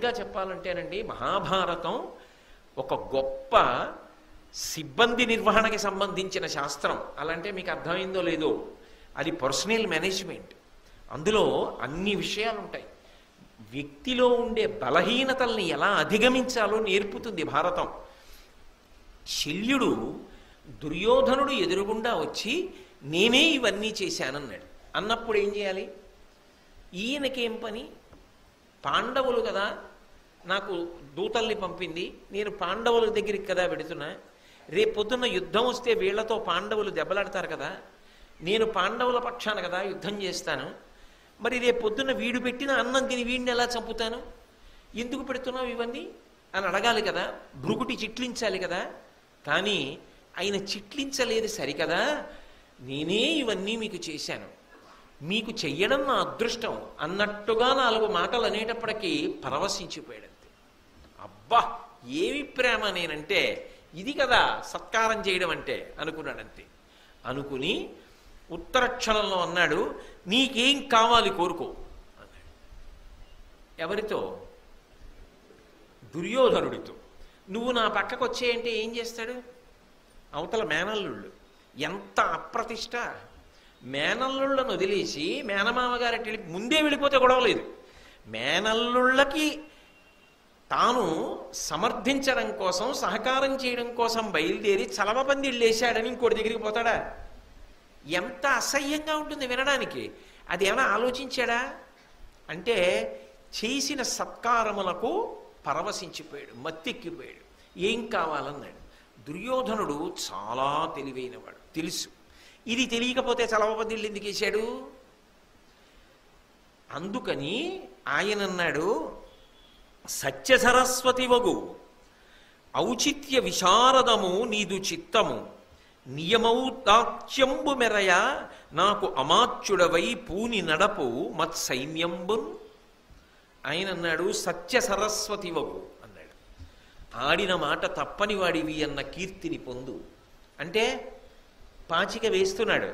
నిజంగా చెప్పాలంటేనండి మహాభారతం ఒక గొప్ప సిబ్బంది నిర్వహణకి సంబంధించిన శాస్త్రం. అలాంటే మీకు అర్థమైందో లేదో, అది పర్సనల్ మేనేజ్మెంట్. అందులో అన్ని విషయాలు ఉంటాయి. వ్యక్తిలో ఉండే బలహీనతల్ని ఎలా అధిగమించాలో నేర్పుతుంది భారతం. శల్యుడు దుర్యోధనుడు ఎదురుగుండా వచ్చి నేనే ఇవన్నీ చేశానన్నాడు. అన్నప్పుడు ఏం చేయాలి? ఈయనకేం పని? పాండవులు కదా నాకు దూతల్ని పంపింది, నేను పాండవుల దగ్గరికి కదా పెడుతున్నా. రేపొద్దున్న యుద్ధం వస్తే వీళ్లతో పాండవులు దెబ్బలాడతారు కదా, నేను పాండవుల పక్షాన కదా యుద్ధం చేస్తాను. మరి రేపొద్దున్న వీడు పెట్టిన అన్నం తిని వీడిని ఎలా చంపుతాను? ఎందుకు పెడుతున్నావు ఇవన్నీ అని అడగాలి కదా, భృగుటి చిట్లించాలి కదా. కానీ ఆయన చిట్లించలేదు సరికదా, నేనే ఇవన్నీ మీకు చేశాను, మీకు చెయ్యడం నా అదృష్టం అన్నట్టుగా 4 మాటలు అనేటప్పటికీ పరవశించిపోయాడంతే. అబ్బా ఏమి ప్రేమ నేనంటే, ఇది కదా సత్కారం చేయడం అంటే అనుకున్నాడంతే. అనుకుని ఉత్తర క్షణంలో అన్నాడు, నీకేం కావాలి కోరుకో అన్నాడు. ఎవరితో? దుర్యోధనుడితో. నువ్వు నా పక్కకు వచ్చేయంటే ఏం చేస్తాడు? అవతల మేనల్లుళ్ళు. ఎంత అప్రతిష్ట! మేనల్లుళ్ళను వదిలేసి మేనమామగారి ముందే వెళ్ళిపోతే గొడవ లేదు. మేనల్లుళ్ళకి తాను సమర్థించడం కోసం, సహకారం చేయడం కోసం బయలుదేరి చలమపందిళ్ళు వేశాడని ఇంకోటి దగ్గరికి పోతాడా? ఎంత అసహ్యంగా ఉంటుంది వినడానికి. అది ఏమైనా ఆలోచించాడా? అంటే చేసిన సత్కారములకు పరవశించిపోయాడు, మత్తెక్కిపోయాడు. ఏం కావాలన్నాడు. దుర్యోధనుడు చాలా తెలివైనవాడు, తెలుసు. ఇది తెలియకపోతే చలమపందిళ్ళు ఎందుకు వేశాడు? అందుకని ఆయన అన్నాడు, సత్య సరస్వతి వగు ఔచిత్య విశారదము నీదు చిత్తము, నియమౌ దాక్ష్యంబు మెరయ నాకు అమాత్యుడవై పూని నడపు మత్సైన్యంబున్. ఆయన అన్నాడు, సత్య సరస్వతి వగు అన్నాడు. ఆడిన మాట తప్పని వాడివి అన్న కీర్తిని పొందు. అంటే పాచిక వేస్తున్నాడు.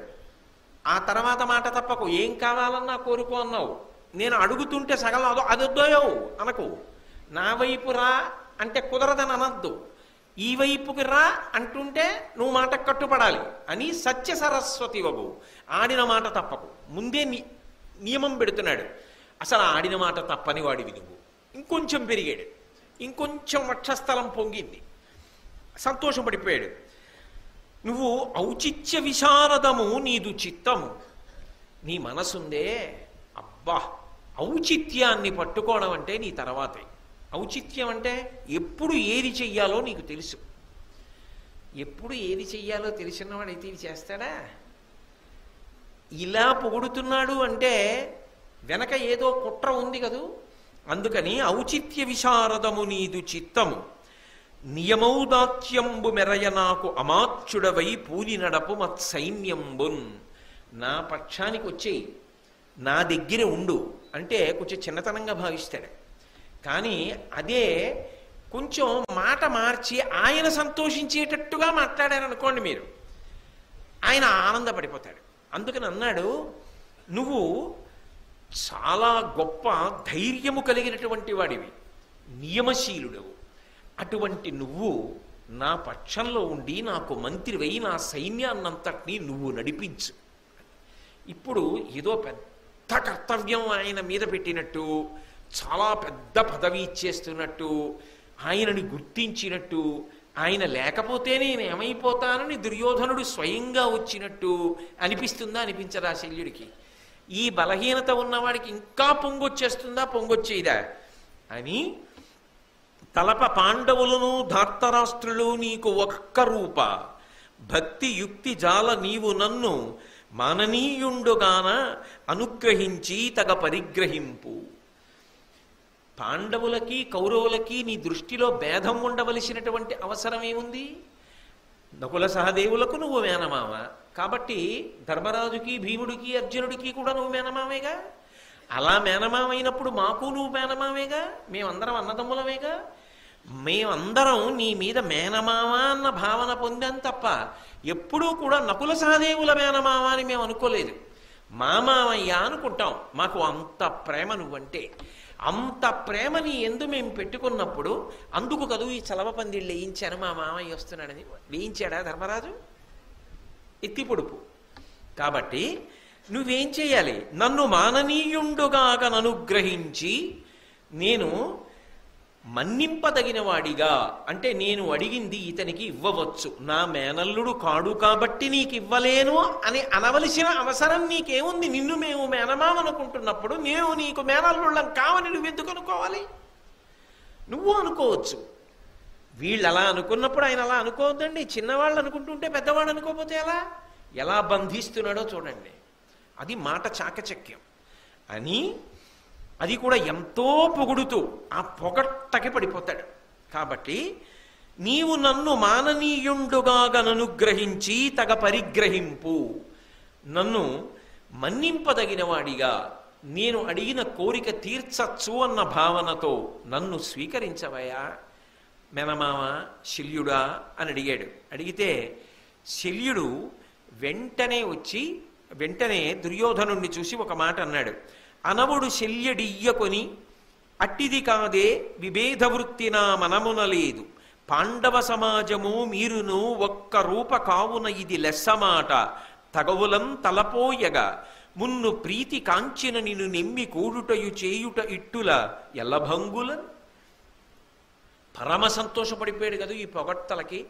ఆ తర్వాత మాట తప్పకు, ఏం కావాలన్నా కోరుకో అన్నావు. నేను అడుగుతుంటే సగం అదొద్దోయో అనకు. నా వైపు రా అంటే కుదరదని అనద్దు. ఈ వైపుకి రా అంటుంటే నువ్వు మాట కట్టుపడాలి అని సత్య సరస్వతి వగు. ఆడిన మాట తప్పకు. ముందే నియమం పెడుతున్నాడు. అసలు ఆడిన మాట తప్పని వాడివి నువ్వు. ఇంకొంచెం పెరిగాడు, ఇంకొంచెం వక్షస్థలం పొంగింది, సంతోషం పడిపోయాడు. నువ్వు ఔచిత్య విశారదము నీదు చిత్తము, నీ మనసుందే. అబ్బా ఔచిత్యాన్ని పట్టుకోవడం అంటే నీ తర్వాతే. ఔచిత్యం అంటే ఎప్పుడు ఏది చెయ్యాలో నీకు తెలుసు. ఎప్పుడు ఏది చెయ్యాలో తెలిసినవాడైతే ఇది చేస్తాడా? ఇలా పొగుడుతున్నాడు అంటే వెనక ఏదో కుట్ర ఉంది కదూ. అందుకని ఔచిత్య విశారదము నీదు చిత్తము, నియమౌదాత్యంబు మెరయ నాకు అమాత్యుడవై పూని నడపు మత్సైన్యంబున్. నా పక్షానికి వచ్చేయి, నా దగ్గర ఉండు అంటే కొంచెం చిన్నతనంగా భావిస్తాడు. కానీ అదే కొంచెం మాట మార్చి ఆయన సంతోషించేటట్టుగా మాట్లాడారనుకోండి మీరు, ఆయన ఆనందపడిపోతాడు. అందుకని అన్నాడు, నువ్వు చాలా గొప్ప ధైర్యము కలిగినటువంటి వాడివి, నియమశీలుడవు. అటువంటి నువ్వు నా పక్షంలో ఉండి నాకు మంత్రివై నా సైన్యాన్నంతటినీ నువ్వు నడిపించు. ఇప్పుడు ఏదో పెద్ద కర్తవ్యం ఆయన మీద పెట్టినట్టు, చాలా పెద్ద పదవి ఇచ్చేస్తున్నట్టు, ఆయనని గుర్తించినట్టు, ఆయన లేకపోతే నేను ఏమైపోతానని దుర్యోధనుడు స్వయంగా వచ్చినట్టు అనిపిస్తుందా? అనిపించదా శల్యుడికి? ఈ బలహీనత ఉన్నవాడికి ఇంకా పొంగొచ్చేస్తుందా? పొంగొచ్చేదా అని తలప పాండవులను ధార్తరాష్ట్రులు నీకు ఒక్క రూప భక్తి యుక్తి జాల నీవు నన్ను మాననీయుండుగాన అనుగ్రహించి తగ పరిగ్రహింపు. పాండవులకి కౌరవులకి నీ దృష్టిలో భేదం ఉండవలసినటువంటి అవసరం ఏముంది? నకుల సహదేవులకు నువ్వు మేనమామ కాబట్టి ధర్మరాజుకి భీముడికి అర్జునుడికి కూడా నువ్వు మేనమావేగా. అలా మేనమామైనప్పుడు మాకు నువ్వు మేనమావేగా, మేమందరం అన్నదమ్ములమేగా. మేమందరం నీ మీద మేనమామ అన్న భావన పొందాం తప్ప ఎప్పుడూ కూడా నకుల సహదేవుల మేనమామ అని మేము అనుకోలేదు. మా మామయ్య అనుకుంటాం. మాకు అంత ప్రేమ నువ్వంటే. అంత ప్రేమని ఎందు మేము పెట్టుకున్నప్పుడు అందుకు కదూ ఈ చలవ పందిళ్ళు వేయించాను, మా మామయ్య వస్తున్నాడని. వేయించాడా ధర్మరాజు? ఎత్తి పొడుపు. కాబట్టి నువ్వేం చేయాలి? నన్ను మాననీయుండుగాక అనుగ్రహించి నేను మన్నింపదగిన వాడిగా, అంటే నేను అడిగింది ఇతనికి ఇవ్వవచ్చు, నా మేనల్లుడు కాడు కాబట్టి నీకు ఇవ్వలేను అని అనవలసిన అవసరం నీకేముంది? నిన్ను మేము మేనమామనుకుంటున్నప్పుడు మేము నీకు మేనల్లుళ్ళం కావని నువ్వు ఎందుకు అనుకోవాలి? నువ్వు అనుకోవచ్చు. వీళ్ళు అలా అనుకున్నప్పుడు ఆయన అలా అనుకోవద్దండి. చిన్నవాళ్ళు అనుకుంటుంటే పెద్దవాళ్ళు అనుకోకపోతే ఎలా బంధిస్తున్నాడో చూడండి. అది మాట చాకచక్యం అని, అది కూడా ఎంతో పొగుడుతూ ఆ పొగట్టకి పడిపోతాడు. కాబట్టి నీవు నన్ను మాననీయుండుగాగననుగ్రహించి తగ పరిగ్రహింపు, నన్ను మన్నింపదగిన వాడిగా, నేను అడిగిన కోరిక తీర్చచ్చు అన్న భావనతో నన్ను స్వీకరించవయ్యా మేనమామ శల్యుడా అని అడిగాడు. అడిగితే శల్యుడు వెంటనే దుర్యోధనుణ్ణి చూసి ఒక మాట అన్నాడు. అనవుడు శల్యడియ్యకొని అట్టిది కాదే విభేద వృత్తి నా మనమున లేదు, పాండవ సమాజము మీరును ఒక్క రూప కావున ఇది లెస్సమాట, తగవులం తలపోయగా మున్ను ప్రీతి కాంచిన నిన్ను నెమ్మి కూడుటయు చేయుట ఇట్టుల ఎల్లభంగుల. పరమ సంతోషపడిపోయాడు కదా ఈ పొగట్టలకి.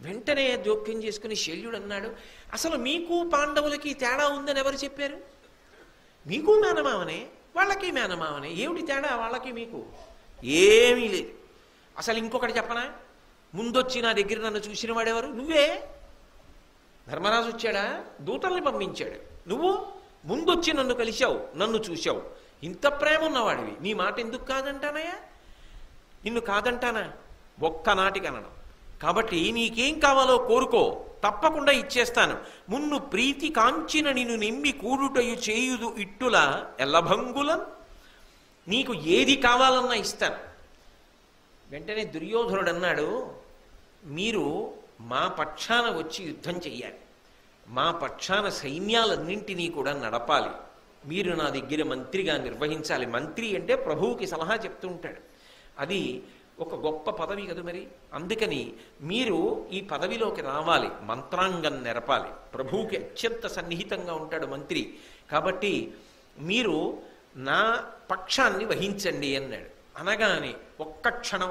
వెంటనే జోక్యం చేసుకుని శల్యుడు అన్నాడు, అసలు మీకు పాండవులకి తేడా ఉందని ఎవరు చెప్పారు? మీకు మేనమావనే, వాళ్ళకి మేనమావనే, ఏమిటి తేడా వాళ్ళకి మీకు? ఏమీ లేదు. అసలు ఇంకొకటి చెప్పనా, ముందొచ్చి నా దగ్గర నన్ను చూసిన వాడెవరు? నువ్వే. ధర్మరాజు వచ్చాడా? దూతల్ని పంపించాడు. నువ్వు ముందొచ్చి నన్ను కలిశావు, నన్ను చూశావు. ఇంత ప్రేమ ఉన్నవాడివి, నీ మాట ఎందుకు కాదంటానయ్యా? నిన్ను కాదంటానా? ఒక్కనాటికి అనడం. కాబట్టి నీకేం కావాలో కోరుకో, తప్పకుండా ఇచ్చేస్తాను. మున్ను ప్రీతి కాంచిన నిన్ను నిమ్మి కూడుటయు చేయుదు ఇట్టుల ఎల్లభంగులం. నీకు ఏది కావాలన్నా ఇస్తాను. వెంటనే దుర్యోధనుడు అన్నాడు, మీరు మా పక్షాన వచ్చి యుద్ధం చెయ్యాలి, మా పక్షాన సైన్యాలన్నింటినీ కూడా నడపాలి, మీరు నా దగ్గర మంత్రిగా నిర్వహించాలి. మంత్రి అంటే ప్రభువుకి సలహా చెప్తూ ఉంటాడు. అది ఒక గొప్ప పదవి కదా మరి. అందుకని మీరు ఈ పదవిలోకి రావాలి, మంత్రాంగం నెరపాలి. ప్రభువుకి అత్యంత సన్నిహితంగా ఉంటాడు మంత్రి. కాబట్టి మీరు నా పక్షాన్ని వహించండి అన్నాడు. అనగానే ఒక్క క్షణం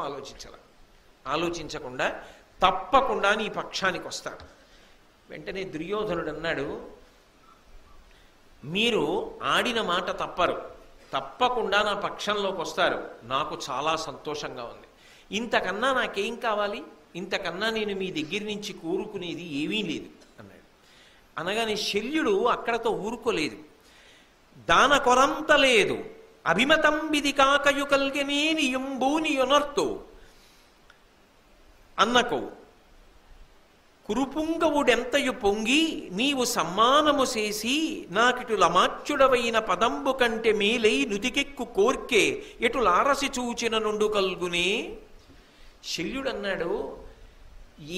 ఆలోచించకుండా తప్పకుండా నీ పక్షానికి వస్తాను. వెంటనే దుర్యోధనుడు అన్నాడు, మీరు ఆడిన మాట తప్పరు, తప్పకుండా నా పక్షంలోకి వస్తారు. నాకు చాలా సంతోషంగా ఉంది. ఇంతకన్నా నాకేం కావాలి? ఇంతకన్నా నేను మీ దగ్గర నుంచి కోరుకునేది ఏమీ లేదు అన్నాడు. అనగానే శల్యుడు అక్కడతో ఊరుకోలేదు. దాన కొరంత లేదు అభిమతంబిది కాకయు కల్గనేని ఎంబూని యొనర్తో అన్నకు కురుపుంగవుడెంతయు పొంగి నీవు సమ్మానము చేసి నాకిటు లమాచ్యుడవైన పదంబు కంటే మేలై నుతికెక్కు కోర్కే ఎటు లారసి చూచిన నుండు కల్గునే. శల్యుడన్నాడు,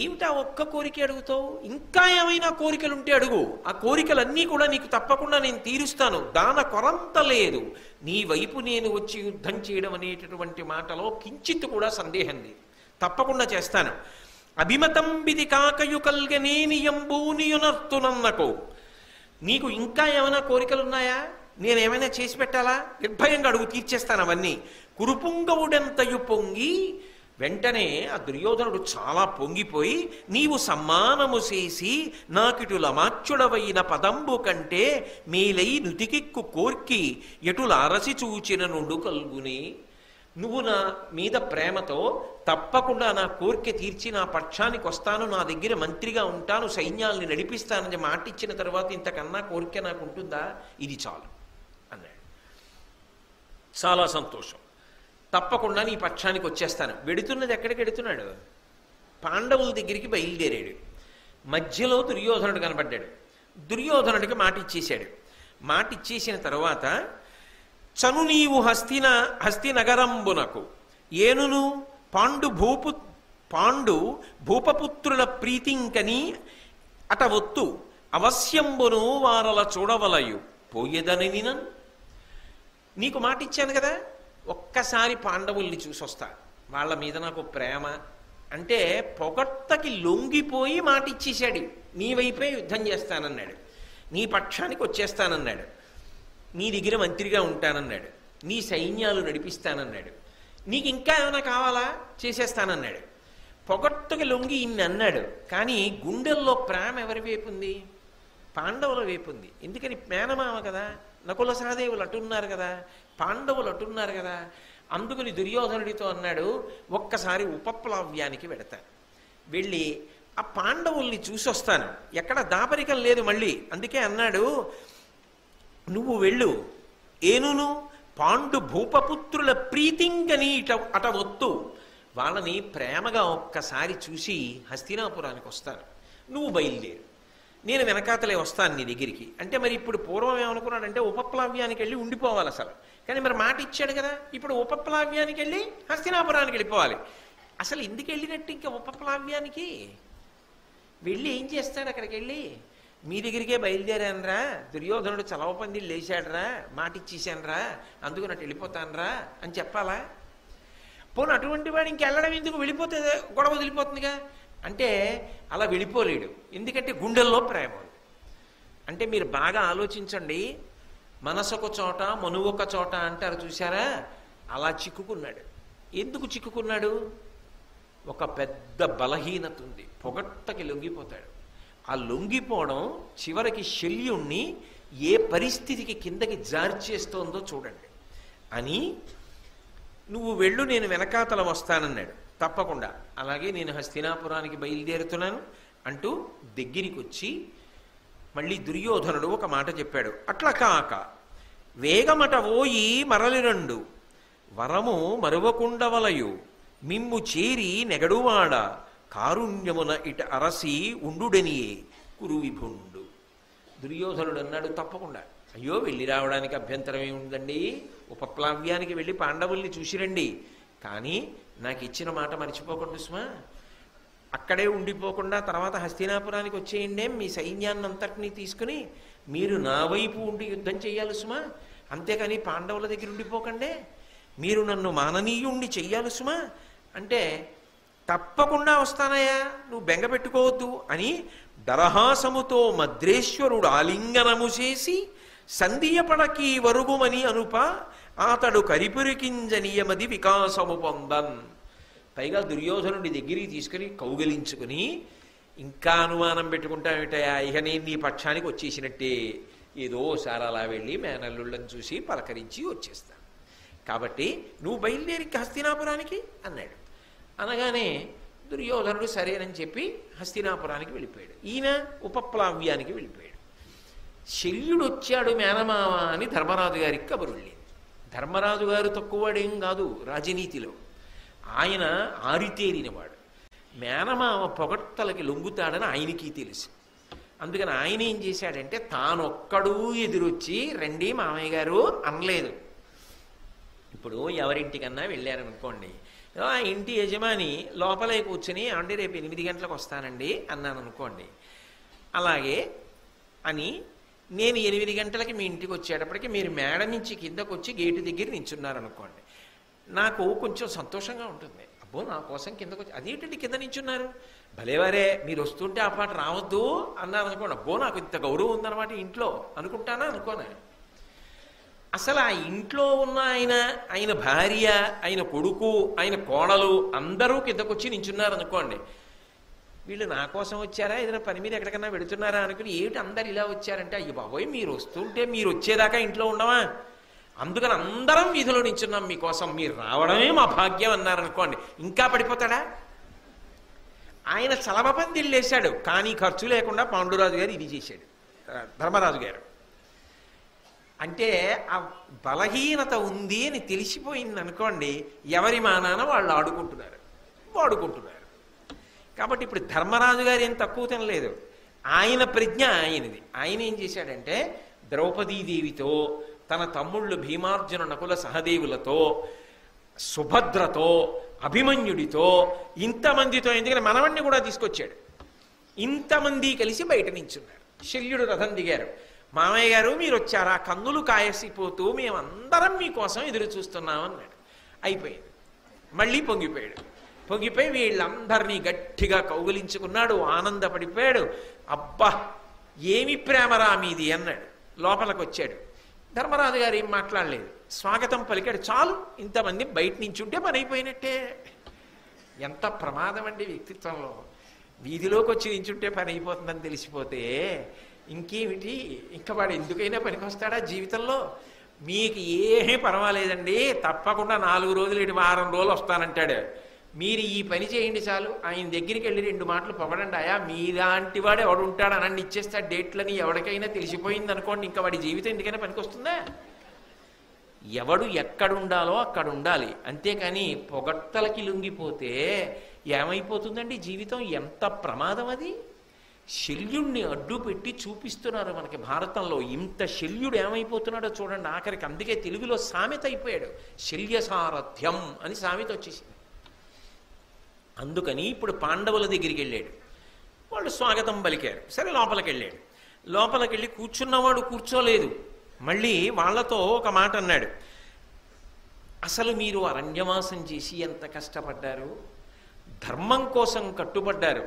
ఏమిటా ఒక్క కోరిక అడుగుతావు? ఇంకా ఏమైనా కోరికలుంటే అడుగు, ఆ కోరికలన్నీ కూడా నీకు తప్పకుండా నేను తీరుస్తాను. దాన కొరంత లేదు. నీ వైపు నేను వచ్చి యుద్ధం చేయడం అనేటటువంటి మాటలో కించిత్ కూడా సందేహం లేదు, తప్పకుండా చేస్తాను. అభిమతంబిది కాకయు కల్గనేని ఎంబూనియునర్తునన్నకో. నీకు ఇంకా ఏమైనా కోరికలున్నాయా? నేనేమైనా చేసి పెట్టాలా? నిర్భయంగా అడుగు, తీర్చేస్తాను అవన్నీ. కురుపుంగవుడెంతయు పొంగి, వెంటనే ఆ దుర్యోధనుడు చాలా పొంగిపోయి, నీవు సమ్మానము చేసి నాకిటు లమాచ్యుడవైన పదంబు కంటే మేలై నుతికెక్కు కోర్కి ఎటుల అరసి చూచిన నుండు కల్గుని. నువ్వు నా మీద ప్రేమతో తప్పకుండా నా కోరిక తీర్చి నా పక్షానికి వస్తాను, నా దగ్గర మంత్రిగా ఉంటాను, సైన్యాల్ని నడిపిస్తానని మాటిచ్చిన తర్వాత ఇంతకన్నా కోరిక నాకు ఉంటుందా? ఇది చాలు అన్నాడు. చాలా సంతోషం, తప్పకుండా నీ పక్షానికి వచ్చేస్తాను. వెడుతున్నది ఎక్కడికి వెడుతున్నాడు? పాండవుల దగ్గరికి బయలుదేరాడు. మధ్యలో దుర్యోధనుడు కనబడ్డాడు. దుర్యోధనుడికి మాట ఇచ్చేశాడు. మాట ఇచ్చేసిన తర్వాత, చను నీవు హస్తి నగరంబునకు ఏనును పాండు భూపపుత్రుల ప్రీతింకని అట ఒత్తు అవశ్యంబును వారల చూడవలయు పోయేదని నీకు మాట ఇచ్చాను కదా, ఒక్కసారి పాండవుల్ని చూసొస్తా, వాళ్ళ మీద నాకు ప్రేమ అంటే పొగట్టకి లొంగిపోయి మాట ఇచ్చేశాడు. నీ వైపే యుద్ధం చేస్తానన్నాడు, నీ పక్షానికి వచ్చేస్తానన్నాడు, నీ దగ్గర మంత్రిగా ఉంటానన్నాడు, నీ సైన్యాలు నడిపిస్తానన్నాడు, నీకు ఇంకా ఏమైనా కావాలా చేసేస్తానన్నాడు. పొగట్టుకి లొంగి ఇన్ని అన్నాడు. కానీ గుండెల్లో ప్రేమ ఎవరి వైపు ఉంది? పాండవుల వైపు ఉంది. ఎందుకని? మేనమామ కదా, నకుల సహదేవులు అటున్నారు కదా, పాండవులు అటున్నారు కదా. అందుకని దుర్యోధనుడితో అన్నాడు, ఒక్కసారి ఉపప్లవ్యానికి వెడతాను, వెళ్ళి ఆ పాండవుల్ని చూసొస్తాను, ఎక్కడ దాపరికం లేదు మళ్ళీ. అందుకే అన్నాడు, నువ్వు వెళ్ళు, ఏనును పాండు భూపపుత్రుల ప్రీతింగని అట ఒత్తు, వాళ్ళని ప్రేమగా ఒక్కసారి చూసి హస్తినాపురానికి వస్తాను, నువ్వు బయలుదేరు, నేను వెనకాతలే వస్తాను నీ దగ్గరికి. అంటే మరి ఇప్పుడు పూర్వం ఏమనుకున్నాడంటే ఉపప్లవ్యానికి వెళ్ళి ఉండిపోవాలి అసలు. కానీ మరి మాట ఇచ్చాడు కదా, ఇప్పుడు ఉపప్లవ్యానికి వెళ్ళి హస్తినాపురానికి వెళ్ళిపోవాలి. అసలు ఎందుకు వెళ్ళినట్టు ఇంకా ఉపప్లవ్యానికి వెళ్ళి ఏం చేస్తాడు? అక్కడికి వెళ్ళి మీ దగ్గరికే బయలుదేరానరా, దుర్యోధనుడు చలవ పందిళ్ళు లేచాడరా, మాట ఇచ్చేసానరా, అందుకు నట్టు వెళ్ళిపోతానరా అని చెప్పాలా? పోను అటువంటి వాడు ఇంకెళ్ళడం ఎందుకు? వెళ్ళిపోతే గొడవ వదిలిపోతుందిగా. అంటే అలా వెళ్ళిపోలేడు, ఎందుకంటే గుండెల్లో ప్రేమ ఉంది. అంటే మీరు బాగా ఆలోచించండి, మనసొక చోట మనువొక చోట అంటారు చూసారా, అలా చిక్కుకున్నాడు. ఎందుకు చిక్కుకున్నాడు? ఒక పెద్ద బలహీనత ఉంది, పొగట్టకి లొంగిపోతాడు. ఆ లొంగిపోవడం చివరికి శల్యుణ్ణి ఏ పరిస్థితికి కిందకి జార్చేస్తోందో చూడండి అని, నువ్వు వెళ్ళు, నేను వెనకాతల వస్తానన్నాడు. తప్పకుండా, అలాగే నేను హస్తినాపురానికి బయలుదేరుతున్నాను అంటూ దగ్గరికి వచ్చి మళ్ళీ దుర్యోధనుడు ఒక మాట చెప్పాడు. అట్లా కాక వేగమట ఓయి మరలిరండు, వరము మరువకుండవలయు, మిమ్ము చేరి నెగడువాడ, కారుణ్యమున ఇట అరసి ఉండుడనియే కురు విభుండు. దుర్యోధనుడు అన్నాడు, తప్పకుండా, అయ్యో వెళ్ళి రావడానికి అభ్యంతరం ఏముందండి, ఉపప్లవ్యానికి వెళ్ళి పాండవుల్ని చూసిరండి, కానీ నాకు ఇచ్చిన మాట మర్చిపోకుండా సుమా, అక్కడే ఉండిపోకుండా తర్వాత హస్తినాపురానికి వచ్చేయండి, మీ సైన్యాన్ని అంతటినీ తీసుకుని మీరు నా వైపు ఉండి యుద్ధం చేయాలి సుమా, అంతేకాని పాండవుల దగ్గర ఉండిపోకండే, మీరు నన్ను మాననీయుణ్ణి చెయ్యాలి సుమా అంటే, తప్పకుండా వస్తానయ్యా, నువ్వు బెంగ పెట్టుకోవద్దు అని దరహాసముతో మద్రేశ్వరుడు ఆలింగనము చేసి సంధియపడకి వరుగుమని అనుప, అతడు కరిపురికింజనీయమది వికాసము పొందన్. పైగా దుర్యోధనుడి దగ్గరికి తీసుకుని కౌగలించుకుని, ఇంకా అనుమానం పెట్టుకుంటామిటయా, ఇక నేను నీ పక్షానికి వచ్చేసినట్టే, ఏదో సార్ అలా వెళ్ళి మేనల్లుళ్ళని చూసి పలకరించి వచ్చేస్తాను, కాబట్టి నువ్వు బయలుదేరి హస్తినాపురానికి అన్నాడు. అనగానే దుర్యోధనుడు సరేనని చెప్పి హస్తినాపురానికి వెళ్ళిపోయాడు. ఈయన ఉపప్లవ్యానికి వెళ్ళిపోయాడు. శల్యుడు వచ్చాడు మేనమామ అని ధర్మరాజు గారికి కబురు వెళ్ళింది. ధర్మరాజు గారు తక్కువవాడేం కాదు రాజనీతిలో, ఆయన ఆరితేరినవాడు. మేనమామ పొగట్టలకి లొంగుతాడని ఆయనకి తెలుసు. అందుకని ఆయన ఏం చేశాడంటే, తానొక్కడూ ఎదురొచ్చి రండి మామయ్య గారు అనలేదు. ఇప్పుడు ఎవరింటికన్నా వెళ్ళారనుకోండి, ఆ ఇంటి యజమాని లోపలే కూర్చుని, అంటే రేపు 8 గంటలకు వస్తానండి అన్నాను అనుకోండి, అలాగే అని నేను 8 గంటలకి మీ ఇంటికి వచ్చేటప్పటికి మీరు మేడ నుంచి కిందకు వచ్చి గేటు దగ్గర నించున్నారనుకోండి, నాకు కొంచెం సంతోషంగా ఉంటుంది. అబ్బో నా కోసం కిందకు వచ్చి, అదేంటండి కింద నించున్నారు, భలేవారే మీరు వస్తుంటే ఆ పాట రావద్దు అన్నారు అనుకోండి, అబ్బో నాకు ఇంత గౌరవం ఉందన్నమాట ఇంట్లో అనుకుంటానా అనుకోనా? అసలు ఆ ఇంట్లో ఉన్న ఆయన భార్య, ఆయన కొడుకు, ఆయన కోడలు అందరూ కిందకొచ్చి నించున్నారనుకోండి, వీళ్ళు నా కోసం వచ్చారా, ఏదైనా పని మీద ఎక్కడికన్నా వెడుతున్నారా అనుకుని, ఏమిటి అందరు ఇలా వచ్చారంటే, అయ్యి బాబోయ్ మీరు వస్తుంటే మీరు వచ్చేదాకా ఇంట్లో ఉండవా, అందుకని అందరం వీధిలో నించున్నాం మీకోసం, మీరు రావడమే మా భాగ్యం అన్నారనుకోండి, ఇంకా పడిపోతాడా? ఆయన చలమపందిళ్ళు వేశాడు, కానీ ఖర్చు లేకుండా పాండురాజు గారు ఇది చేశాడు, ధర్మరాజు గారు. అంటే ఆ బలహీనత ఉంది అని తెలిసిపోయింది అనుకోండి, ఎవరి మానాన వాళ్ళు వాడుకుంటున్నారు. కాబట్టి ఇప్పుడు ధర్మరాజు గారు ఏం తక్కువ తినలేదు, ఆయన ప్రజ్ఞ ఆయనది. ఆయన ఏం చేశాడంటే, ద్రౌపదీదేవితో, తన తమ్ముళ్ళు భీమార్జున నకుల సహదేవులతో, సుభద్రతో, అభిమన్యుడితో, ఇంతమందితో, ఎందుకంటే మనవణ్ణి కూడా తీసుకొచ్చాడు, ఇంతమంది కలిసి బయట నించున్నారు. శల్యుడు రథం దిగారు, మామయ్య గారు మీరు వచ్చారా, కన్నులు కాయసిపోతూ మేమందరం మీకోసం ఎదురు చూస్తున్నాం అన్నాడు. అయిపోయింది. మళ్ళీ పొంగిపోయాడు. పొంగిపోయి వీళ్ళందరినీ గట్టిగా కౌగిలించుకున్నాడు, ఆనందపడిపోయాడు. అబ్బా ఏమి ప్రేమరా మీది అన్నాడు. లోపలికి వచ్చాడు. ధర్మరాజు గారు ఏం మాట్లాడలేదు, స్వాగతం పలికాడు. చాలు, ఇంతమంది బయట నుంచి ఉంటే పని అయిపోయినట్టే. ఎంత ప్రమాదం అండి వ్యక్తిత్వంలో. వీధిలోకి వచ్చి నించుంటే పని అయిపోతుందని తెలిసిపోతే ఇంకేమిటి, ఇంకా వాడు ఎందుకైనా పనికొస్తాడా జీవితంలో? మీకు ఏమీ పర్వాలేదండి, తప్పకుండా 4 రోజులు ఇటు వారం రోజులు వస్తానంటాడు. మీరు ఈ పని చేయండి చాలు. ఆయన దగ్గరికి వెళ్ళి 2 మాటలు పొగడండి. అయా మీలాంటి వాడు ఎవడు ఉంటాడు అనండి, ఇచ్చేస్తాడు డేట్లని. ఎవరికైనా తెలిసిపోయింది అనుకోండి, ఇంకా వాడి జీవితం ఎందుకైనా పనికొస్తుందా? ఎవడు ఎక్కడుండాలో అక్కడ ఉండాలి, అంతేకాని పొగట్టలకి లొంగిపోతే ఏమైపోతుందండి జీవితం? ఎంత ప్రమాదం అది. శల్యుణ్ణి అడ్డు పెట్టి చూపిస్తున్నారు మనకి భారతంలో. ఇంత శల్యుడు ఏమైపోతున్నాడో చూడండి ఆఖరికి. అందుకే తెలుగులో సామెత అయిపోయాడు, శల్య సారథ్యం అని సామెత వచ్చేసింది. అందుకని ఇప్పుడు పాండవుల దగ్గరికి వెళ్ళాడు. వాళ్ళు స్వాగతం పలికారు. సరే లోపలికి వెళ్ళాడు. లోపలికి వెళ్ళి కూర్చున్నవాడు కూర్చోలేదు. మళ్ళీ వాళ్ళతో ఒక మాట అన్నాడు. అసలు మీరు అరణ్యవాసం చేసి ఎంత కష్టపడ్డారు, ధర్మం కోసం కట్టుబడ్డారు.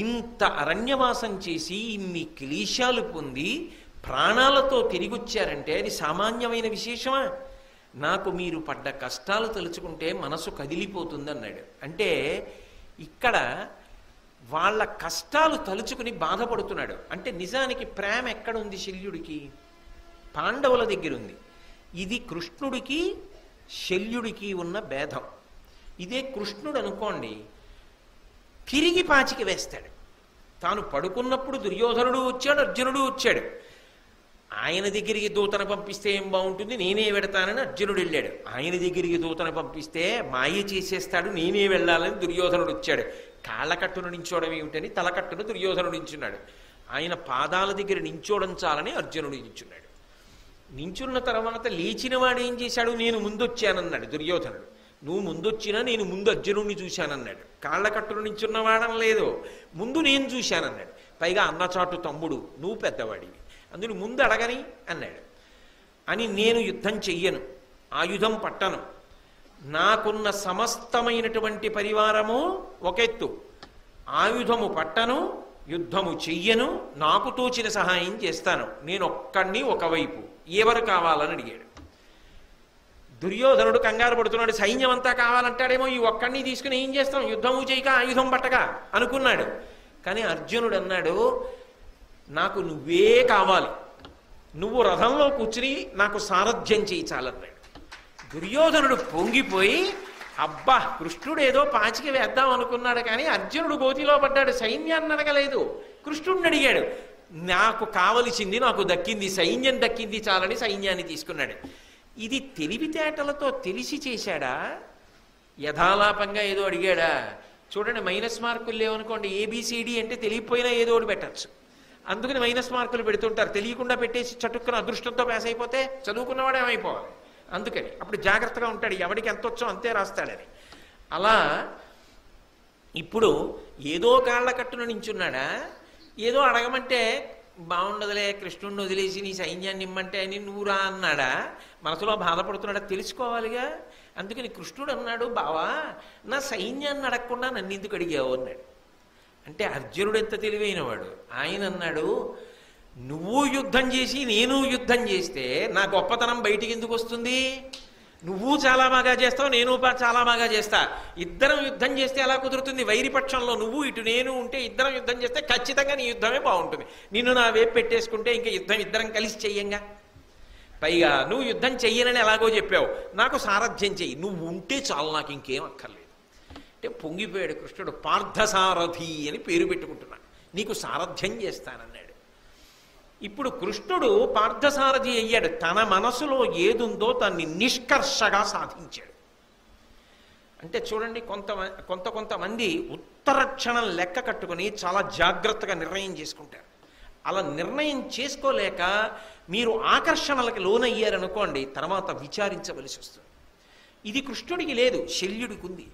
ఇంత అరణ్యవాసం చేసి ఇన్ని క్లేశాలు పొంది ప్రాణాలతో తిరిగొచ్చారంటే అది సామాన్యమైన విశేషమా? నాకు మీరు పడ్డ కష్టాలు తలుచుకుంటే మనసు కదిలిపోతుంది అన్నాడు. అంటే ఇక్కడ వాళ్ళ కష్టాలు తలుచుకుని బాధపడుతున్నాడు. అంటే నిజానికి ప్రేమ ఎక్కడుంది శల్యుడికి? పాండవుల దగ్గర ఉంది. ఇది కృష్ణుడికి శల్యుడికి ఉన్న భేదం. ఇదే కృష్ణుడు అనుకోండి, తిరిగి పాచికి వేస్తాడు. తాను పడుకున్నప్పుడు దుర్యోధనుడు వచ్చాడు, అర్జునుడు వచ్చాడు. ఆయన దగ్గరికి దూతను పంపిస్తే ఏం బాగుంటుంది, నేనే వెడతానని అర్జునుడు వెళ్ళాడు. ఆయన దగ్గరికి దూతను పంపిస్తే మాయ చేసేస్తాడు, నేనే వెళ్ళాలని దుర్యోధనుడు వచ్చాడు. కాళ్ళకట్టును నించోవడం ఏమిటని తలకట్టును దుర్యోధనుడు నించున్నాడు. ఆయన పాదాల దగ్గర నించోవడం చాలని అర్జునుడు నించున్నాడు. నించున్న తర్వాత లేచిన వాడు ఏం చేశాడు, నేను ముందొచ్చానన్నాడు దుర్యోధనుడు. నువ్వు ముందొచ్చినా నేను ముందు అర్జునుడిని చూశానన్నాడు. కాళ్ళకట్టును నించున్నవాడని లేదు, ముందు నేను చూశానన్నాడు. పైగా అన్నచాటు తమ్ముడు, నువ్వు పెద్దవాడివి, అందుని ముందు అడగని అన్నాడు. అని నేను యుద్ధం చెయ్యను, ఆయుధం పట్టను, నాకున్న సమస్తమైనటువంటి పరివారము ఒకెత్తు, ఆయుధము పట్టను, యుద్ధము చెయ్యను, నాకు తోచిన సహాయం చేస్తాను, నేను ఒక్కడిని ఒకవైపు, ఎవరు కావాలని అడిగాడు. దుర్యోధనుడు కంగారు పడుతున్నాడు. సైన్యం అంతా కావాలంటాడేమో, ఈ ఒక్కడిని తీసుకుని ఏం చేస్తాం, యుద్ధము చేయక ఆయుధం పట్టక అనుకున్నాడు. కానీ అర్జునుడు అన్నాడు, నాకు నువ్వే కావాలి, నువ్వు రథంలో కూర్చుని నాకు సారథ్యం చేయించాలన్నాడు. దుర్యోధనుడు పొంగిపోయి, అబ్బా కృష్ణుడు ఏదో పాచికి వేద్దాం అనుకున్నాడు, కానీ అర్జునుడు గోతిలో పడ్డాడు. సైన్యాన్ని అడగలేదు, కృష్ణుడిని అడిగాడు. నాకు కావలసింది నాకు దక్కింది, సైన్యం దక్కింది చాలని సైన్యాన్ని తీసుకున్నాడు. ఇది తెలివితేటలతో తెలిసి చేశాడా, యథాలాపంగా ఏదో అడిగాడా? చూడండి, మైనస్ మార్కులు లేవనుకోండి, ఏబిసిడి అంటే తెలియకపోయినా ఏదో ఒకటి పెట్టచ్చు. అందుకని మైనస్ మార్కులు పెడుతుంటారు. తెలియకుండా పెట్టేసి చటుక్కున అదృష్టంతో పాస్ అయిపోతే చదువుకున్నవాడు ఏమైపోవాలి. అందుకని అప్పుడు జాగ్రత్తగా ఉంటాడు, ఎవడికి ఎంత వచ్చో అంతే రాస్తాడని. అలా ఇప్పుడు ఏదో కాళ్ళ కట్టున నించున్నాడా, ఏదో అడగమంటే బాగుండదులే, కృష్ణుడిని వదిలేసి నీ సైన్యాన్ని ఇమ్మంటే అని నువ్వురా అన్నాడా, మనసులో బాధపడుతున్నాడా తెలుసుకోవాలిగా. అందుకని కృష్ణుడు అన్నాడు, బావా నా సైన్యాన్ని అడగకుండా నన్ను ఎందుకు అడిగావు అన్నాడు. అంటే అర్జునుడు ఎంత తెలివైనవాడు. ఆయన అన్నాడు, నువ్వు యుద్ధం చేసి నేను యుద్ధం చేస్తే నా గొప్పతనం బయటికి ఎందుకు వస్తుంది? నువ్వు చాలా బాగా చేస్తావు, నేను చాలా బాగా చేస్తా, ఇద్దరం యుద్ధం చేస్తే ఎలా కుదురుతుంది? వైరిపక్షంలో నువ్వు ఇటు నేను ఉంటే ఇద్దరం యుద్ధం చేస్తే ఖచ్చితంగా నీ యుద్ధమే బాగుంటుంది. నిన్ను నా వైపు పెట్టేసుకుంటే ఇంకా యుద్ధం ఇద్దరం కలిసి చెయ్యంగా. పైగా నువ్వు యుద్ధం చెయ్యనని ఎలాగో చెప్పావు, నాకు సారథ్యం చెయ్యి, నువ్వు ఉంటే చాలు, నాకు ఇంకేం అక్కర్లేదు అంటే పొంగిపోయాడు కృష్ణుడు. పార్థసారథి అని పేరు పెట్టుకుంటున్నాడు, నీకు సారథ్యం చేస్తానన్నాడు. ఇప్పుడు కృష్ణుడు పార్థసారథి అయ్యాడు. తన మనసులో ఏదుందో దాన్ని నిష్కర్షగా సాధించాడు. అంటే చూడండి, కొంతమంది ఉత్తర క్షణం లెక్క కట్టుకుని చాలా జాగ్రత్తగా నిర్ణయం చేసుకుంటారు. అలా నిర్ణయం చేసుకోలేక మీరు ఆకర్షణలకు లోనయ్యారనుకోండి, తర్వాత విచారించవలసి వస్తుంది. ఇది కృష్ణుడికి లేదు, శల్యుడికి ఉంది.